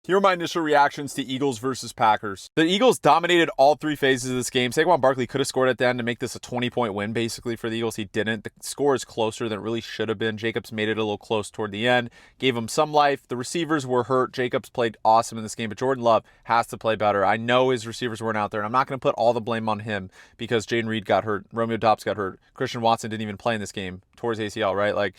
Here are my initial reactions to Eagles versus Packers. The Eagles dominated all three phases of this game. Saquon Barkley could have scored at the end to make this a 20-point win, basically, for the Eagles. He didn't. The score is closer than it really should have been. Jacobs made it a little close toward the end, gave him some life. The receivers were hurt. Jacobs played awesome in this game, but Jordan Love has to play better. I know his receivers weren't out there, and I'm not going to put all the blame on him because Jaden Reed got hurt. Romeo Doubs got hurt. Christian Watson didn't even play in this game towards ACL, right? Like,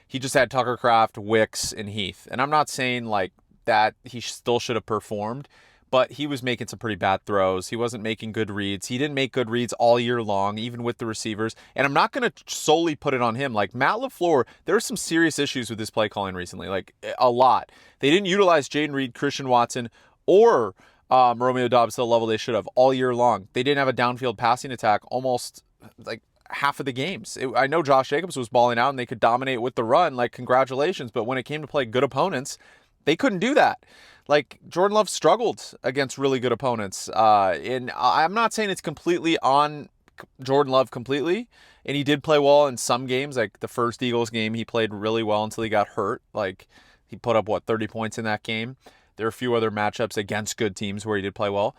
he just had Tucker Kraft, Wicks, and Heath. And I'm not saying, like, that he still should have performed, but he was making some pretty bad throws. He wasn't making good reads. He didn't make good reads all year long, even with the receivers. And I'm not going to solely put it on him. Like, Matt LaFleur, there are some serious issues with his play calling recently, like a lot. They didn't utilize Jaden Reed, Christian Watson, or Romeo Doubs to the level they should have all year long. They didn't have a downfield passing attack almost like half of the games. I know Josh Jacobs was balling out and they could dominate with the run, like, congratulations. But when it came to play good opponents, they couldn't do that. Like, Jordan Love struggled against really good opponents. And I'm not saying it's completely on Jordan Love completely. And he did play well in some games. Like, the first Eagles game, he played really well until he got hurt. Like, he put up, 30 points in that game. There are a few other matchups against good teams where he did play well.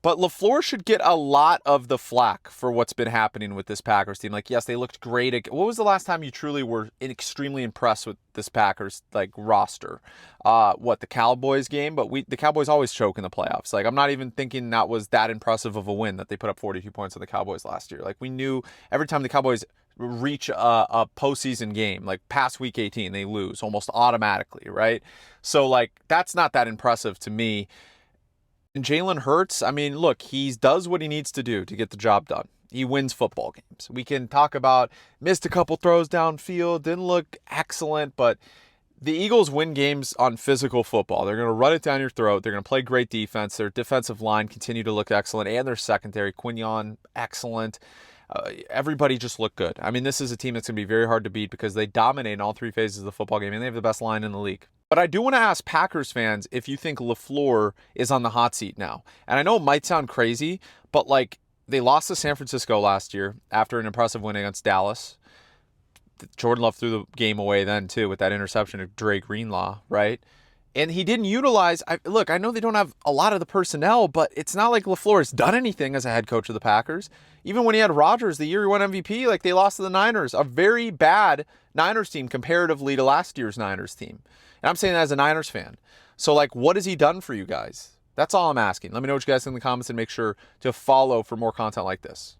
But LaFleur should get a lot of the flack for what's been happening with this Packers team. Like, yes, they looked great. What was the last time you truly were extremely impressed with this Packers, like, roster? The Cowboys game? But the Cowboys always choke in the playoffs. Like, I'm not even thinking that was that impressive of a win that they put up 42 points on the Cowboys last year. Like, we knew every time the Cowboys reach a postseason game, like past week 18, they lose almost automatically, right? So, like, that's not that impressive to me. And Jalen Hurts, I mean, look, he does what he needs to do to get the job done. He wins football games. We can talk about missed a couple throws downfield, didn't look excellent, but the Eagles win games on physical football. They're going to run it down your throat. They're going to play great defense. Their defensive line continue to look excellent, and their secondary, Quinion, excellent. Everybody just looked good. I mean, this is a team that's going to be very hard to beat because they dominate in all three phases of the football game, and they have the best line in the league. But I do want to ask Packers fans if you think LaFleur is on the hot seat now. And I know it might sound crazy, but, like, they lost to San Francisco last year after an impressive win against Dallas. Jordan Love threw the game away then, too, with that interception of Dre Greenlaw, right? And he didn't utilize, look, I know they don't have a lot of the personnel, but it's not like LaFleur has done anything as a head coach of the Packers. Even when he had Rodgers the year he won MVP, like, they lost to the Niners, a very bad Niners team comparatively to last year's Niners team. And I'm saying that as a Niners fan. So, like, what has he done for you guys? That's all I'm asking. Let me know what you guys think in the comments and make sure to follow for more content like this.